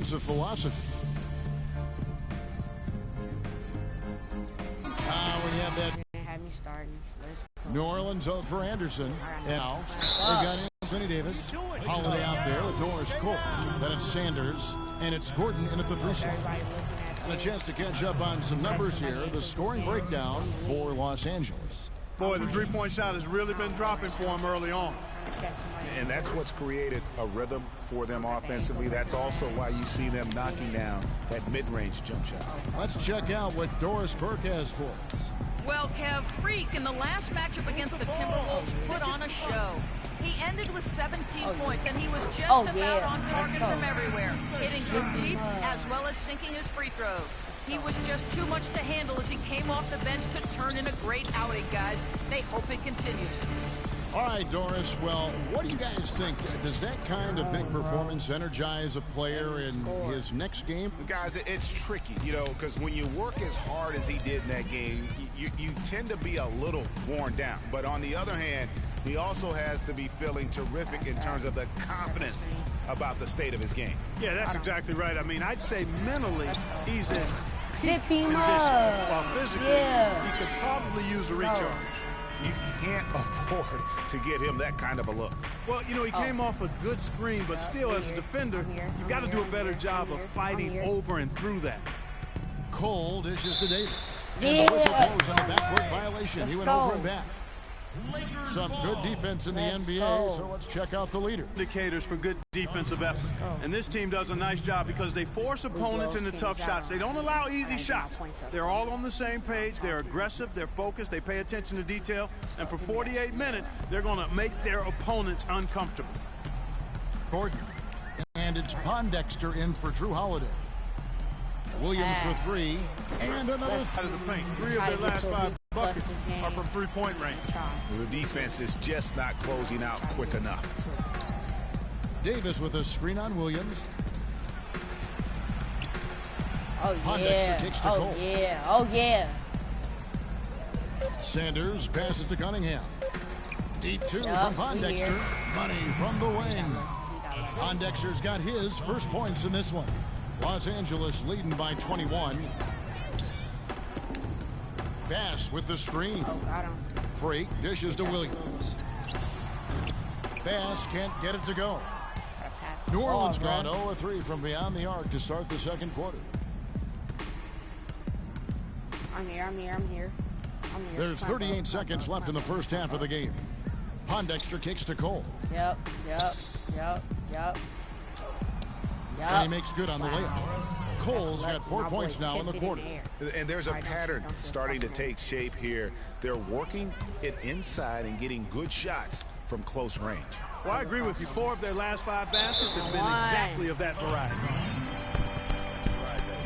offensive philosophy. When you have that. New Orleans out for Anderson. Now, they've got Anthony Davis. Holiday out there with Norris Cole. Then it's Sanders. And it's Gordon in at the 3 slot. And a chance to catch up on some numbers here. The scoring breakdown for Los Angeles. Boy, the three-point shot has really been dropping for him early on. And that's what's created a rhythm for them offensively. That's also why you see them knocking down that mid-range jump shot. Let's check out what Doris Burke has for us. Well, Kev, Freak in the last matchup against the Timberwolves put on a show. He ended with 17 points, and he was just about on target from everywhere, hitting from deep as well as sinking his free throws. He was just too much to handle as he came off the bench to turn in a great outing, guys. They hope it continues. All right, Doris, well, what do you guys think? Does that kind of big performance energize a player in his next game? Guys, it's tricky, you know, because when you work as hard as he did in that game, you tend to be a little worn down. But on the other hand, he also has to be feeling terrific in terms of the confidence about the state of his game. Yeah, that's exactly right. I mean, I'd say mentally he's in Zip him condition, up. while physically he could probably use a recharge. You can't afford to get him that kind of a look. Well, you know, he came off a good screen, but still, as a defender, you've got to do a better job of fighting over and through that. Cole dishes to Davis. And the whistle blows on the backcourt violation. He went over and back. Some good defense in the NBA, so let's check out the leader. Indicators for good defensive effort. And this team does a nice job because they force opponents into tough shots. They don't allow easy shots. They're all on the same page. They're aggressive. They're focused. They pay attention to detail. And for 48 minutes, they're going to make their opponents uncomfortable. Gordon. And it's Pondexter in for Drew Holiday. Williams for 3. And another out of the paint. 3 of their last 5 buckets are from three-point range. The defense is just not closing out quick enough. Davis with a screen on Williams. Pondexter kicks to Cole. Oh, yeah. Sanders passes to Cunningham. Deep 2 from Pondexter. Money from the wing. Pondexter's got his first points in this one. Los Angeles leading by 21. Bass with the screen. Freak dishes to Williams. Bass can't get it to go. New Orleans gone 0-3 from beyond the arc to start the second quarter. I'm here. There's 38 seconds left in the first half of the game. Pondexter kicks to Cole. Yep. And he makes good on the layup. Cole's got 4 points now in the quarter. And there's a pattern starting to take shape here. They're working it inside and getting good shots from close range. Well, I agree with you. 4 of their last 5 baskets have been exactly of that variety.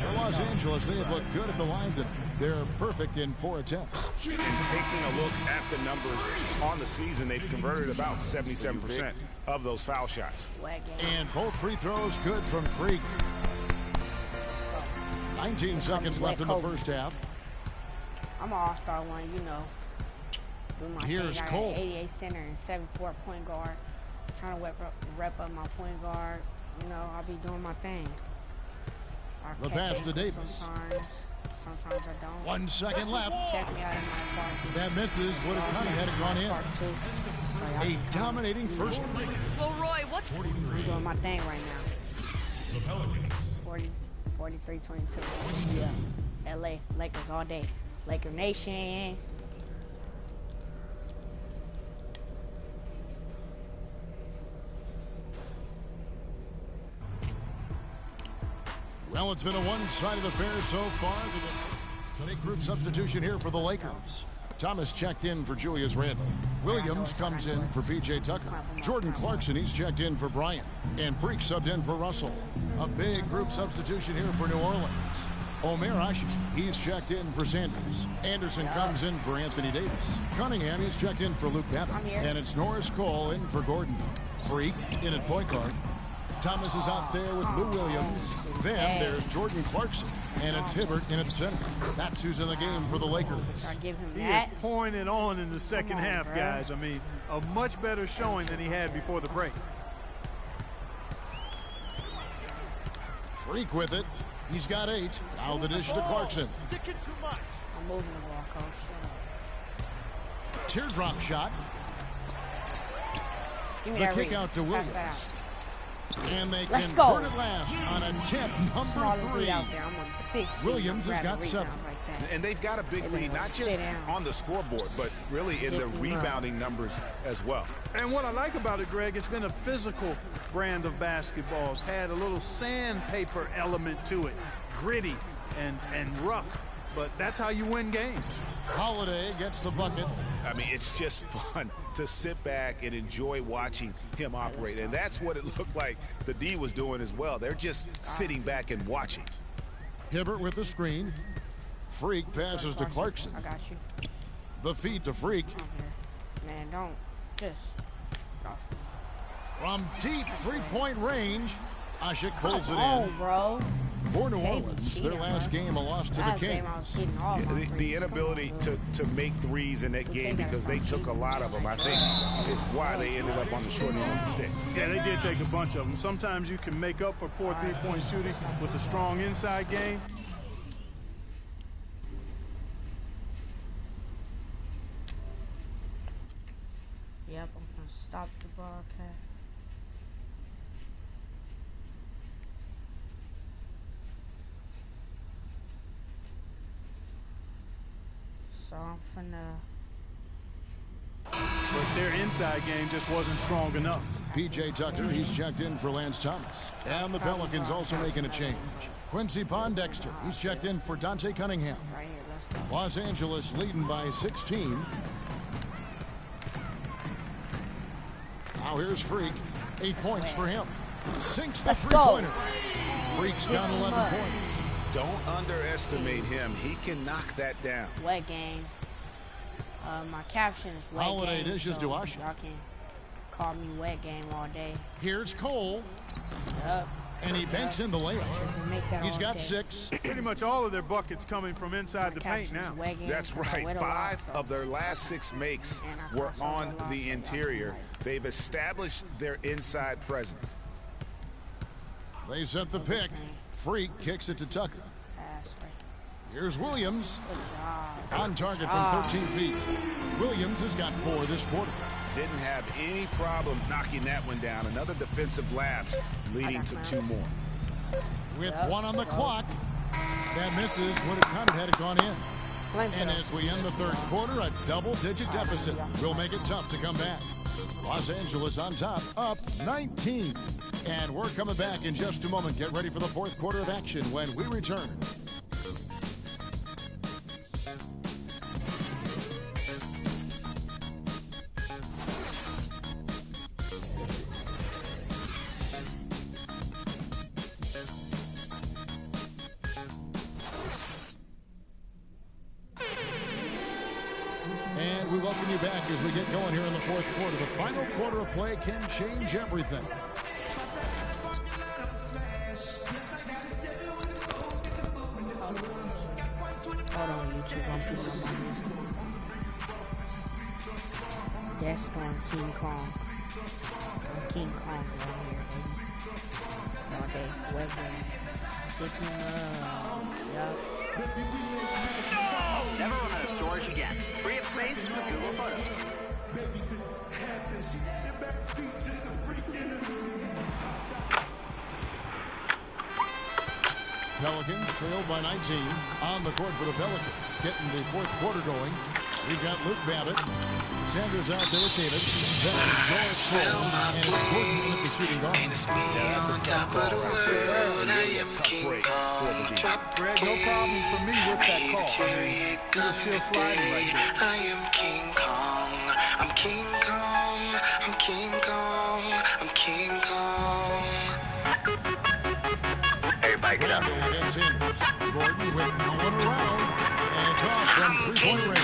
For Los Angeles, they have looked good at the line. They're perfect in 4 attempts. And taking a look at the numbers on the season, they've converted about 77% of those foul shots. And both free throws good from Freak. 19 seconds left in the first half. I'm an all-star one, you know. Here's Cole. 88 center and 74 point guard. Trying to rep up my point guard. You know, I'll be doing my thing. The pass to Davis. Sometimes I don't. 1 second left. Check me out in my part. That misses. Would have kind of had it gone in. A dominating first break. Well, Roy, what's... I'm doing my thing right now. 43-22. Yeah. LA, Lakers all day. Laker Nation. Well, it's been a one-sided affair so far. Big group substitution here for the Lakers. Thomas checked in for Julius Randle. Williams comes in for P.J. Tucker. Jordan Clarkson, he's checked in for Bryant. And Freak subbed in for Russell. A big group substitution here for New Orleans. Omer Ashi, he's checked in for Sanders. Anderson comes in for Anthony Davis. Cunningham, he's checked in for Luke Babbitt. And it's Norris Cole in for Gordon. Freak in at point guard. Thomas is out there with Lou Williams. Then there's Jordan Clarkson. And it's Hibbert in at center. That's who's in the game for the Lakers. He is pouring it on in the second half, guys. I mean, a much better showing than he had before the break. Freak with it. He's got 8. Now the dish to Clarkson. I'm moving the ball, coach. Shut up. Teardrop shot. Give me The that kick read. out to Pass Williams. that out. And they Let's convert go. it last on attempt number Smallest lead 3. out there. I'm on 6. Williams has got 7. Like that. And they've got a big They lead, wanna not sit just down. on the scoreboard, but really in the Sit down. rebounding numbers as well. And what I like about it, Greg, it's been a physical brand of basketball. It's had a little sandpaper element to it, gritty and rough. But that's how you win games. Holiday gets the bucket. I mean, it's just fun to sit back and enjoy watching him operate. And that's what it looked like the D was doing as well. They're just sitting back and watching. Hibbert with the screen. Freak passes to Clarkson. I got you. The feed to Freak. Come here. Man, don't just. From deep three-point range, Ashik pulls it Oh, in. bro. For New They Orleans, their cheated, last bro. game, a loss to the Last game I was Kings. hitting all my The threes. inability Come on, to make threes in that game because they took a lot of them, I think, is why they ended up on the short end of the stick. Yeah, they did take a bunch of them. Sometimes you can make up for poor three-point shooting with a strong inside game. Yep, I'm gonna stop the broadcast. So I'm finna. But their inside game just wasn't strong enough. P.J. Tucker, he's checked in for Lance Thomas. And the Pelicans also making a change. Quincy Pondexter, he's checked in for Dante Cunningham. Right here, let's go. Los Angeles leading by 16. Now here's Freak. 8 points for him. Sinks the Let's go. three-pointer. Freak's got 11 up. points. Don't underestimate him. He can knock that down. Wet game. My caption is wet Holiday game. dishes so to Usher. Y'all can call me wet game all day. Here's Cole. Yup. And he banks in the layup. Just make that He's all got day. 6. Pretty much all of their buckets coming from inside the paint Caption is now. wet game, That's 'cause I right. wet a lot, 5 so- of their last 6 makes And I were crossed over on a lot, the so interior. that's They've established their inside presence. They set the pick. Freak kicks it to Tucker. Pass, right. Here's Williams. Good job. On target from 13 feet. Williams has got 4 this quarter. Didn't have any problem knocking that one down. Another defensive lapse leading to 2 more. With Yep. 1 on the clock. That misses. Would have counted had it gone in. And as we end the third quarter, a double-digit deficit will make it tough to come back. Los Angeles on top, up 19. And we're coming back in just a moment. Get ready for the fourth quarter of action when we return. And we welcome you back as we get going here in the fourth quarter. The final quarter of play can change everything. Hold on, YouTube. I'm putting on my music. That's going King Kong. I'm King Kong right here, baby. All day. Weather. Sitting up. Yup. Never run out of storage again. Free up space with Google Photos. Pelicans trailed by 19 on the court for the Pelicans. Getting the fourth quarter going. We've got Luke Babbitt. Sanders out there with Davis. Then Joel Cole. And it's Gordon with the shooting guard. On top of the world, I am King Kong. Greg, no problem for me with that call. I mean, he was still sliding right there. I am King Kong. I'm King Kong. I'm King Kong. I'm King Kong. Everybody get up. Against Sanders. Gordon with no one around. And it's off from three-point range.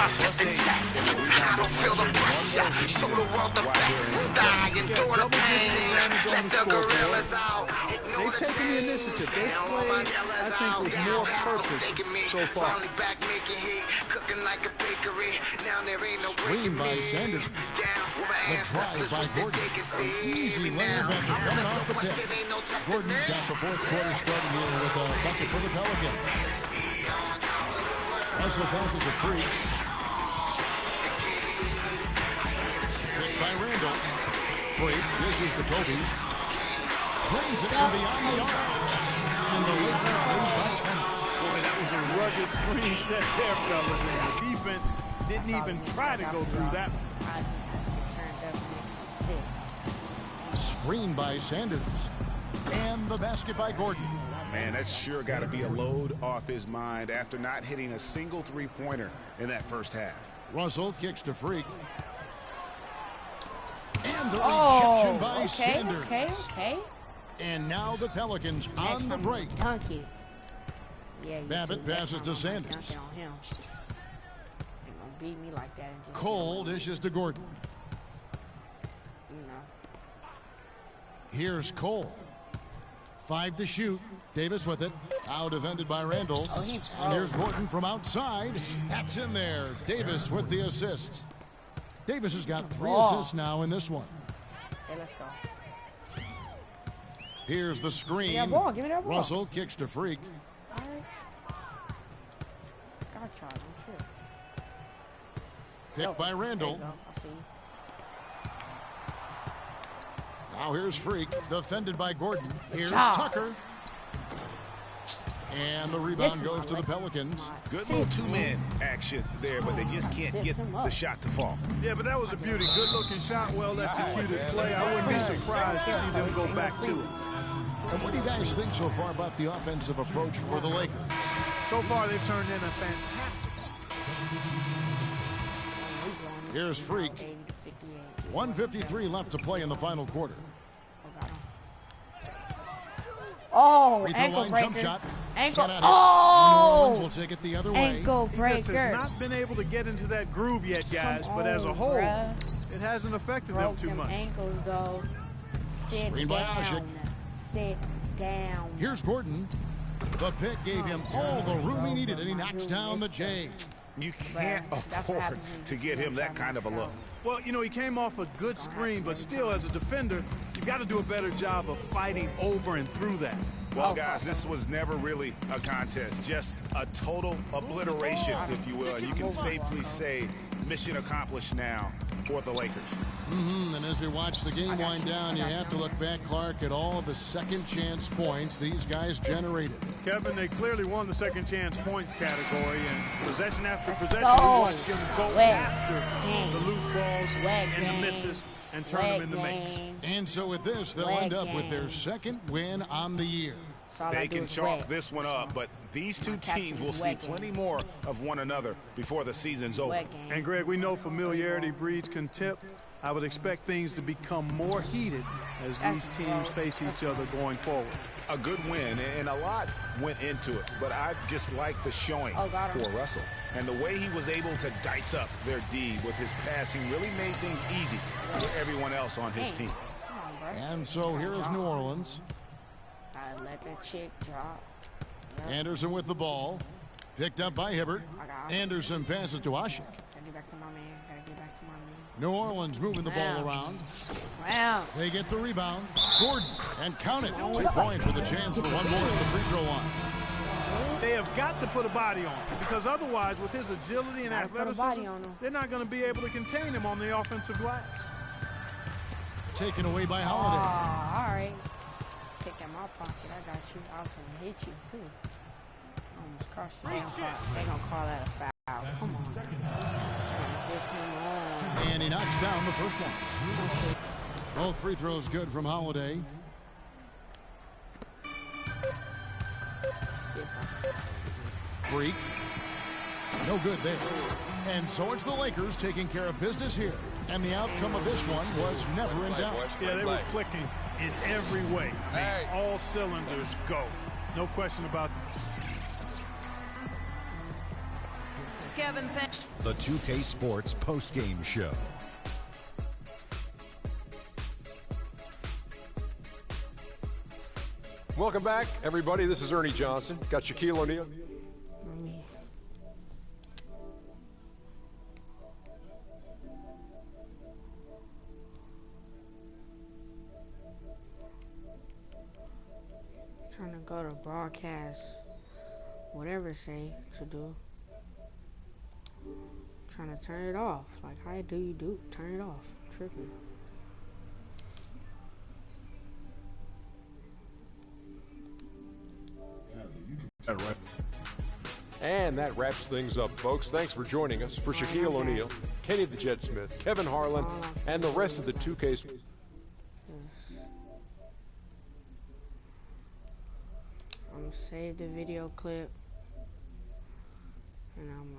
I don't feel the pressure. Show the world the best. I endure the pain. Let the gorillas out. They've taken the initiative. They've played, I think, with more purpose so far. Back making heat, cooking like a big trickery. Now there ain't no Screen by Sanders. The drive by Gordon. An easy layup after coming off the pick. Gordon's got the fourth quarter starting here with a bucket for the Pelicans. Russell passes a free. Hit by Randall. Free. Dishes to Kobe. Brings it from beyond the arc. And the Lakers lead by 20. Boy, that was a rugged screen set there, fellas. And the defense didn't even try to go through that. Screen by Sanders. And the basket by Gordon. Man, that's sure got to be a load off his mind after not hitting a single three-pointer in that first half. Russell kicks to Freak. And the rejection by Sanders. Okay. And now the Pelicans on the break. Dunk it. Yeah, Babbitt passes to Sanders. Dunk it on him. Ain't gonna beat me like that. Cole dishes to Gordon. You know. Here's Cole. 5 to shoot. Davis with it. Out defended by Randall. Oh, he and here's Gordon from outside. That's in there. Davis with the assist. Davis has got 3 assists now in this one. Okay, let's go. Here's the screen. Give me that ball. Give me that ball. Russell kicks to Freak. All right. Got charge. I'm sure. Picked by Randall. There you go. I see you. Now here's Freak. Defended by Gordon. Here's job. Tucker. And the rebound goes to the Pelicans. Good little two-man action there, but they just can't get the shot to fall. Yeah, but that was a beauty. Good-looking shot, well-executed play. I wouldn't be surprised to see them go back to it. And what do you guys think so far about the offensive approach for the Lakers? So far, they've turned in a fantastic. Here's Freak. 1:53 left to play in the final quarter. Oh, Free throw ankle line breaker. jump shot. Ankle. Cannot hit. Oh! New Orleans will take it the other way. Ankle He breaker. just has not been able to get into that groove yet, guys. But as a whole, bruh. it hasn't affected Broke them too them much. ankles, though. Sit Screen by Ashik. down. Sit down. Here's Gordon. The pick gave him all the room he needed, and he knocks down the J. You can't afford to get him that kind of a look. Well, you know, he came off a good screen, but still, as a defender, you got to do a better job of fighting over and through that. Well, guys, this was never really a contest, just a total obliteration, if you will. And you can safely say mission accomplished now for the Lakers. And as we watch the game wind down, you have to look back, Clark, at all the second chance points these guys generated. Kevin, they clearly won the second chance points category, and possession after possession, go. we watched them go after the loose balls and the misses and turn them into makes. And so with this, they'll end up with their second win on the year. They can chalk this one up, but these two teams will see plenty more of one another before the season's over. And Greg, we know familiarity breeds contempt. I would expect things to become more heated as these teams face each other going forward. A good win, and a lot went into it, but I just like the showing for Russell. And the way he was able to dice up their D with his passing really made things easy for everyone else on his team. And so here is New Orleans. I let that chick drop. Anderson with the ball. Picked up by Hibbert. Anderson passes to Ashik. Gotta get back to my man. Gotta get back to my man. New Orleans moving the ball around. Wow. They get the rebound. Gordon, and count it. 2 points with a chance for one more at the free throw line. They have got to put a body on him, because otherwise, with his agility and athleticism, they're not going to be able to contain him on the offensive glass. Taken away by Holiday. All right. Pick in my pocket. I got you. I was going to hit you, too. Almost crossed you. They going to call that a foul. Come on. And he knocks down the first one. Both free throws good from Holiday. Freak. No good there. And so it's the Lakers taking care of business here. And the outcome of this one was never in doubt. Yeah, they were clicking in every way. I mean, all cylinders go. No question about it. Kevin, the 2K Sports postgame show. Welcome back, everybody. This is Ernie Johnson. Got Shaquille O'Neal. go to broadcast, whatever it say to do. Trying to turn it off. Like, how do you turn it off? I'm tripping. And that wraps things up, folks. Thanks for joining us. For Shaquille O'Neal, Kenny the Jet Smith, Kevin Harlan, and the rest of the 2K. I'm gonna save the video clip, and I'm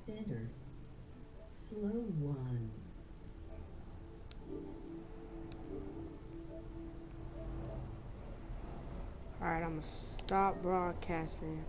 Standard. Slow one. Alright, I'm gonna stop broadcasting.